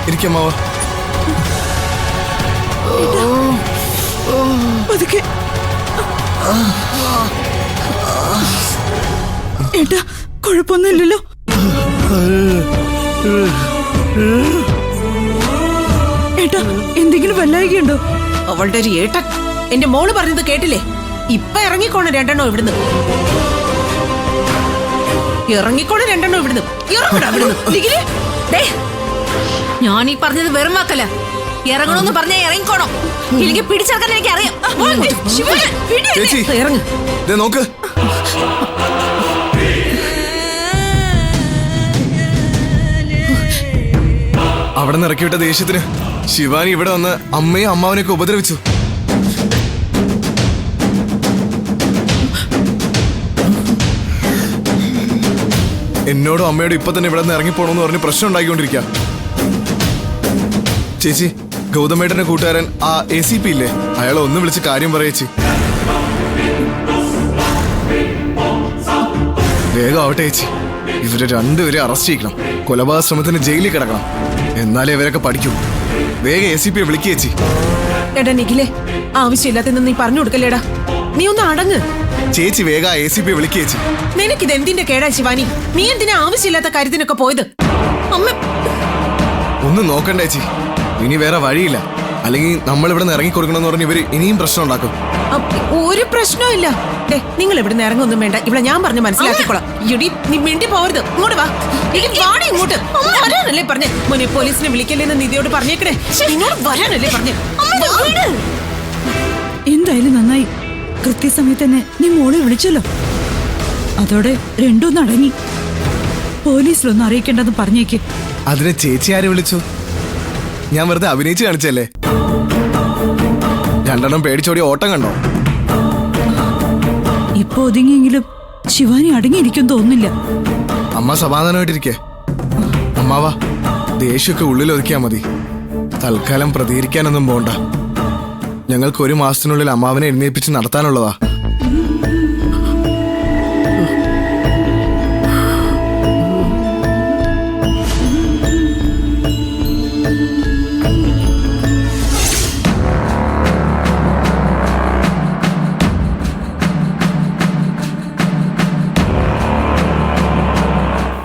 എനിക്കമ്മാവ ഏട്ടാ കുഴപ്പമൊന്നുമില്ലല്ലോ. ഏട്ടാ എന്തെങ്കിലും വല്ലായികയുണ്ടോ? അവളുടെ ഒരു ഏട്ടൻ എന്റെ മോള് പറഞ്ഞത് കേട്ടില്ലേ? ഇപ്പൊ ഇറങ്ങിക്കോണ രണ്ടെണ്ണോ ഇവിടുന്ന്, ഇറങ്ങിക്കോണ രണ്ടെണ്ണോ ഇവിടുന്ന്. ഇറങ്ങടാ ഇവിടുന്ന്. ഞാൻ ഈ പറഞ്ഞത് വെറും വാക്കല്ല. ഇറങ്ങണമെന്ന് പറഞ്ഞാൽ ഇറങ്ങിക്കോണം, ഇല്ലെങ്കിൽ പിടിച്ചെടുക്കാൻ എനിക്ക് അറിയാം. ഇറങ്ങ്. നോക്ക്, അവിടെ നിന്ന് ഇറക്കിവിട്ട ദേഷ്യത്തിന് ശിവാനി ഇവിടെ വന്ന് അമ്മയും അമ്മാവനെയൊക്കെ ഉപദ്രവിച്ചു. എന്നോടും അമ്മയോടും ഇപ്പൊ തന്നെ ഇവിടെ നിന്ന് ഇറങ്ങിപ്പോണെന്ന് പറഞ്ഞ് പ്രശ്നം ഉണ്ടാക്കിക്കൊണ്ടിരിക്കുക. ചേച്ചി, ഗൗതമേട്ടന്റെ കൂട്ടുകാരൻ ആ ACP ഇല്ലേ, അയാളെ ഒന്ന് വിളിച്ച് കാര്യം പറയേച്ചി. വേഗം ആവട്ടെ ചേച്ചി, ഇവരെ രണ്ടുപേരെ അറസ്റ്റ് ചെയ്യിക്കണം. കൊലപാതക ശ്രമത്തിന് ജയിലിൽ കിടക്കണം, എന്നാലേ ഇവരൊക്കെ പഠിക്കൂ. വേഗം ACPയെ വിളിക്കേച്ചി. എടാ നിഖിലേ, ആവശ്യമില്ലാത്ത നീ പറഞ്ഞു കൊടുക്കല്ലേടാ. നീ ഒന്ന് അടങ്ങ്. ചേച്ചി വേഗം ACPയെ വിളിക്കേച്ചി. നിനക്കിത് എന്തിന്റെ കേടാ ശിവാനി? നീ എന്തിനാ ആവശ്യമില്ലാത്ത കാര്യത്തിനൊക്കെ പോയത്? അമ്മ ഒന്നും നോക്കണ്ടേ ചേച്ചി, ഇനി വേറെ വഴിയില്ല. അല്ലെങ്കിൽ നമ്മൾ ഇവിടെ നിന്ന് ഇറങ്ങിക്കൊടുക്കണമെന്ന് പറഞ്ഞ് ഇവര് ഇനിയും പ്രശ്നം ഉണ്ടാക്കും. ഒരു പ്രശ്നവും ഇല്ല. നിങ്ങൾ ഇവിടെ നിന്ന് ഇറങ്ങൊന്നും വേണ്ട, ഇവിടെ ഞാൻ പറഞ്ഞ് മനസ്സിലാക്കിക്കോളാം. ഇടി, നീ മിണ്ടി പോവരുത്. ഇങ്ങോട്ട് വാ, വാടി ഇങ്ങോട്ട്. വരാനല്ലേ പറഞ്ഞേ? മോനെ പോലീസിനെ വിളിക്കല്ലേന്ന് നിധിയോട് പറഞ്ഞേക്കണേ. ഇങ്ങോട്ട് വരാനല്ലേ പറഞ്ഞേ? എന്തായാലും നന്നായി, കൃത്യസമയത്ത് തന്നെ നീ മോളെ വിളിച്ചല്ലോ. അതോടെ രണ്ടും അടങ്ങി. പോലീസിലൊന്നും അറിയിക്കേണ്ടെന്ന് പറഞ്ഞേക്ക്. അതിനെ ചേച്ചി ആരെ വിളിച്ചു? ഞാൻ വെറുതെ അഭിനയിച്ച് കാണിച്ചല്ലേ. രണ്ടെണ്ണം പേടിച്ചോടി ഓട്ടം കണ്ടോ? ഇപ്പൊ ഒതുങ്ങിയെങ്കിലും ശിവാനി അടങ്ങിയിരിക്കും തോന്നുന്നില്ല. അമ്മ സമാധാനമായിട്ടിരിക്കേ. അമ്മാവാ, ദേഷ്യമൊക്കെ ഉള്ളിൽ ഒതുക്കിയാ മതി. തൽക്കാലം പ്രതികരിക്കാനൊന്നും പോണ്ട. ഞങ്ങൾക്ക് 1 മാസത്തിനുള്ളിൽ അമ്മാവനെ എഴുന്നേൽപ്പിച്ച് നടത്താനുള്ളതാ.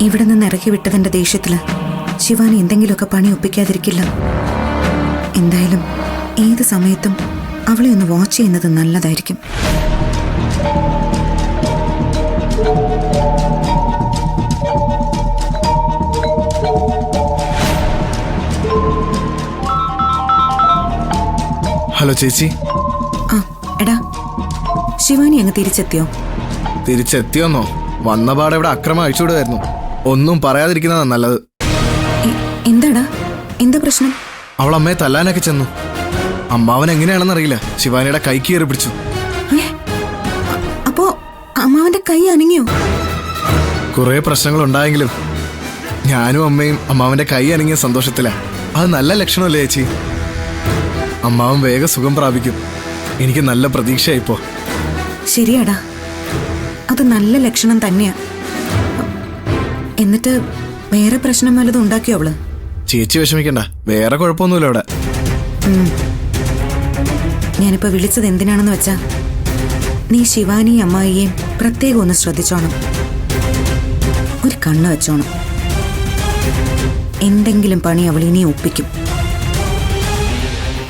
ഇവിടെ നിന്ന് ഇറക്കി വിട്ടതിന്റെ ദേഷ്യത്തില് ശിവാനി എന്തെങ്കിലുമൊക്കെ പണി ഒപ്പിക്കാതിരിക്കില്ല. എന്തായാലും ഏത് സമയത്തും അവളെ ഒന്ന് വാച്ച് ചെയ്യുന്നത് നല്ലതായിരിക്കും. ഹലോ ചേച്ചി. ആ എടാ, ശിവാനി അങ്ങ് തിരിച്ചെത്തിയോ? തിരിച്ചെത്തിയോന്നോ? വന്നപാടെ ഇവിടെ അക്രമം അഴിച്ചുവിടുമായിരുന്നു. ഒന്നും പറയാതിരിക്കുന്നതാ നല്ലത്. എന്താടാ, എന്താ പ്രശ്നം? അവൾ അമ്മയെ തല്ലാനൊക്കെ ചെന്നു. അമ്മാവൻ എങ്ങനെയാണെന്നറിയില്ല, ശിവാനിയുടെ കൈ കീറി പിടിച്ചു. അപ്പോ അമ്മാവന്റെ കൈ അനങ്ങിയോ? കുറെ പ്രശ്നങ്ങൾ ഉണ്ടായെങ്കിലും ഞാനും അമ്മയും അമ്മാവന്റെ കൈ അനങ്ങിയ സന്തോഷത്തിലാ. അത് നല്ല ലക്ഷണമല്ലേ ചേച്ചി? അമ്മാവൻ വേഗം സുഖം പ്രാപിക്കും, എനിക്ക് നല്ല പ്രതീക്ഷയായിപ്പോ. ശരിയാടാ, അത് നല്ല ലക്ഷണം തന്നെയാ. എന്നിട്ട് വേറെ പ്രശ്നം വല്ലതും ഉണ്ടാക്കിയോ അവള്? ചേച്ചി വിഷമിക്കണ്ട, വേറെ കുഴപ്പമൊന്നുമില്ല അവിടെ. ഞാനിപ്പോ വിളിച്ചത് എന്തിനാണെന്ന് വെച്ചാ, നീ ശിവാനി അമ്മായിയെയും പ്രത്യേകം ഒന്ന് ശ്രദ്ധിച്ചോണം. ഒരു കണ്ണ് വെച്ചോണം. എന്തെങ്കിലും പണി അവൾ ഇനി ഒപ്പിക്കും.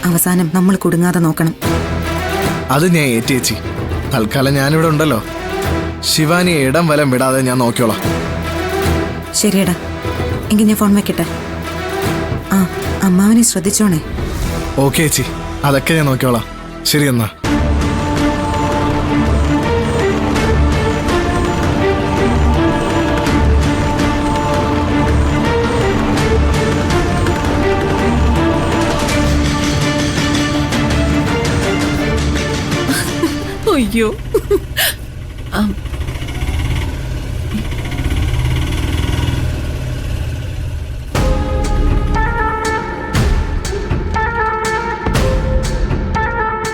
അവസാനം നമ്മൾ കുടുങ്ങാതെ നോക്കണം. അത് ഞാൻ ഏറ്റേച്ചി. തൽക്കാലം ഞാനിവിടെ ഉണ്ടല്ലോ. ശിവാനിയെ ഇടം വലം വിടാതെ ഞാൻ നോക്കിയോളാം. ശരിയടാ, എങ്കിൽ ഞാൻ ഫോൺ വെക്കട്ടെ. ആ, അമ്മാവനെ ശ്രദ്ധിച്ചോണേ. ഓക്കെ ചേച്ചി, അതൊക്കെ ഞാൻ നോക്കിയോളാം. ശരി എന്നാ. അയ്യോ,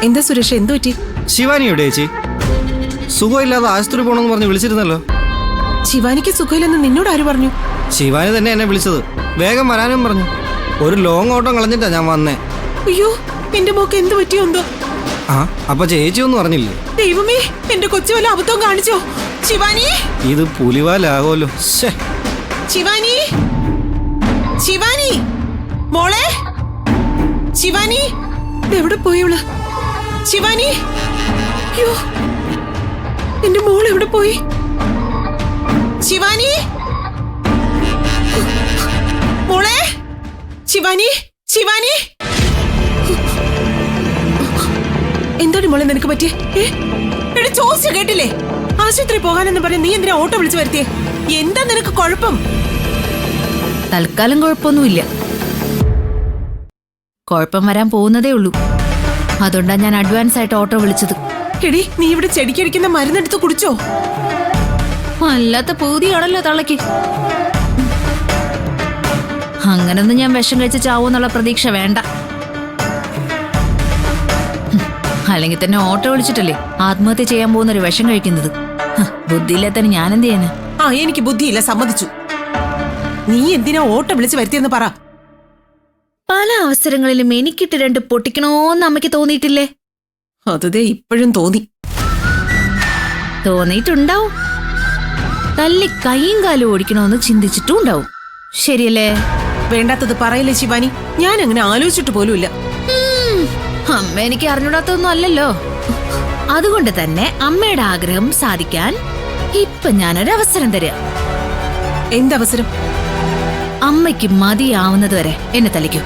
എന്താ സുരേഷ്, എന്തു പറ്റി? ശിവാനി എവിടെ ചേച്ചി? സുഖമില്ലാതെ ആശുപത്രി പോകണമെന്ന് പറഞ്ഞ് വിളിച്ചിരുന്നല്ലോ. ശിവാനിക്ക് സുഖമില്ലെന്ന് നിന്നോട് ആര് പറഞ്ഞു? ശിവാനി തന്നെ എന്നെ വിളിച്ചത്. വേഗം വരാനും പറഞ്ഞു. ഒരു ലോങ് ഓട്ടം കളഞ്ഞിട്ടാ ഞാൻ വന്നേ. അയ്യോ, എന്റെ മോക്ക് എന്ത് പറ്റിയോ എന്തോ. ആ, അപ്പൊ ചേച്ചി ഒന്നും അറിഞ്ഞില്ലേ? ദൈവമേ, എന്റെ കൊച്ചു വല്ല അബദ്ധവും കാണിച്ചോ? ശിവാനി, ഇത് പുലിവാലാകുമല്ലോ. ശിവാനി, ശിവാനി, മോളെ, ശിവാനി, എവിടെ പോയവള്? ശിവാനി, അയ്യോ, എന്റെ മോൾ എവിടെ പോയി? ശിവാനി, മോളെ, ശിവാനി, ശിവാനി, എന്താണ് മോളെ നിനക്ക് പറ്റിയേ? എടി, ചോദിച്ചു കേട്ടില്ലേ? ആശുപത്രി പോകാനെന്ന് പറഞ്ഞ് നീ എന്തിനാ ഓട്ടോ വിളിച്ചു വരുത്തിയേ? എന്താ നിനക്ക് കുഴപ്പം? തൽക്കാലം കുഴപ്പമൊന്നുമില്ല. കുഴപ്പം വരാൻ പോകുന്നതേ ഉള്ളൂ. അതുകൊണ്ടാ ഞാൻ അഡ്വാൻസ് ആയിട്ട് ഓട്ടോ വിളിച്ചത്. എടി, നീ ഇവിടെ ചെടിക്കടിക്കുന്ന മരുന്നെടുത്ത് കുടിച്ചോ? അല്ലാത്ത പൂതിയാണല്ലോ തള്ളക്ക്. അങ്ങനൊന്നും ഞാൻ വിഷം കഴിച്ച് ചാവൂന്നുള്ള പ്രതീക്ഷ വേണ്ട. അല്ലെങ്കിൽ തന്നെ ഓട്ടോ വിളിച്ചിട്ടല്ലേ ആത്മഹത്യ ചെയ്യാൻ പോകുന്നൊരു വിഷം കഴിക്കുന്നത്. ബുദ്ധിയില്ലാത്തന്നെ ഞാൻ എന്ത് ചെയ്യാന്? ആ, എനിക്ക് ബുദ്ധിയില്ല, സമ്മതിച്ചു. നീ എന്തിനാ ഓട്ടോ വിളിച്ച് വരുത്തിയെന്ന് പറ. പല അവസരങ്ങളിലും എനിക്കിട്ട് രണ്ട് പൊട്ടിക്കണോന്ന് അമ്മയ്ക്ക് തോന്നിയിട്ടില്ലേ? അതേ ഇപ്പോഴും തോന്നി. തോന്നിയിട്ടുണ്ടാവും. തല്ലി കൈയും കാലും ഓടിക്കണോന്ന് ചിന്തിച്ചിട്ടും ഉണ്ടാവും. ശരിയല്ലേ? വേണ്ടാത്തത് പറയില്ലേ ശിവാനി, ഞാൻ അങ്ങനെ ആലോചിച്ചിട്ട് പോലുമില്ല. അമ്മ എനിക്ക് അറിഞ്ഞൂടാത്തൊന്നും അല്ലല്ലോ. അതുകൊണ്ട് തന്നെ അമ്മയുടെ ആഗ്രഹം സാധിക്കാൻ ഇപ്പൊ ഞാനൊരു അവസരം തരാം. എന്തവസരം? അമ്മയ്ക്ക് മതിയാവുന്നത് വരെ എന്നെ തല്ലിക്കൂ.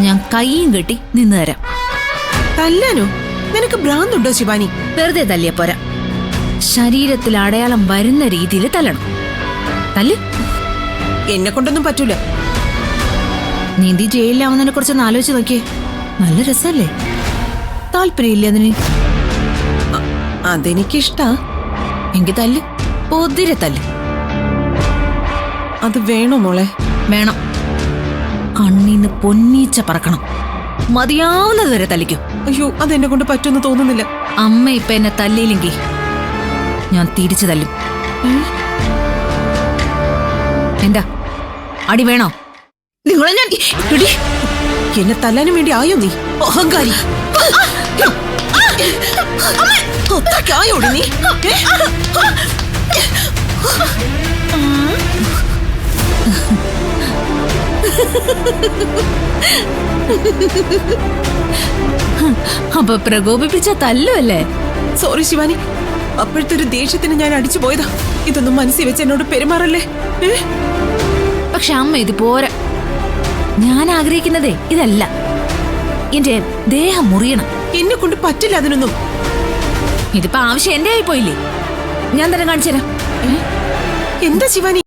ഞാൻ കൈയും കെട്ടി നിന്ന് തരാം. തല്ലാനോ? നിനക്ക് ഭ്രാന്തുണ്ടോ ശിവാനി? വെറുതെ തല്ലിയ പോരാ, ശരീരത്തിൽ അടയാളം വരുന്ന രീതിയിൽ തല്ലണം. തല്ല്. എന്നെ കൊണ്ടൊന്നും പറ്റൂല. നീന്തി ജയിലിലാവുന്നതിനെ കുറിച്ചൊന്ന് ആലോചിച്ച് നോക്കിയേ. നല്ല രസല്ലേ? താല്പര്യമില്ല അതിന്? അതെനിക്കിഷ്ടാ. എങ്കിൽ തല്ല്, പൊതിരെ തല്ല്. അത് വേണോ മോളെ? വേണം. കണ്ണീന്ന് പൊന്നീച്ച പറക്കണം. മതിയാവുന്നത് വരെ തല്ലിക്കും. അയ്യോ, അതെന്നെ കൊണ്ട് പറ്റുമെന്ന് തോന്നുന്നില്ല. അമ്മ ഇപ്പൊ എന്നെ തല്ലിയില്ലെങ്കിൽ ഞാൻ തിരിച്ചു തല്ലും. എന്താ, അടി വേണോ? നിങ്ങളെ ഞാൻ എടി, എന്നെ തല്ലാനും വേണ്ടി ആയോ നീ? അഹങ്കാരി. അത്രയ്ക്കായോടി നീ? അപ്പൊ പ്രകോപിപ്പിച്ച തല്ലുമല്ലേ? സോറി ശിവാനി, അപ്പോഴത്തെ ഒരു ദേഷ്യത്തിന് ഞാൻ അടിച്ചു പോയതാ. ഇതൊന്നും മനസ്സിൽ വെച്ച് എന്നോട് പെരുമാറല്ലേ. പക്ഷെ അമ്മ ഇത് പോരാ. ഞാൻ ആഗ്രഹിക്കുന്നതേ ഇതല്ല. എന്റെ ദേഹം മുറിയണം. എന്നെ കൊണ്ട് പറ്റില്ല അതിനൊന്നും. ഇതിപ്പോ ആവശ്യം എന്റെ ആയി പോയില്ലേ? ഞാൻ തന്നെ കാണിച്ചു തരാം. എന്താ ശിവാനി?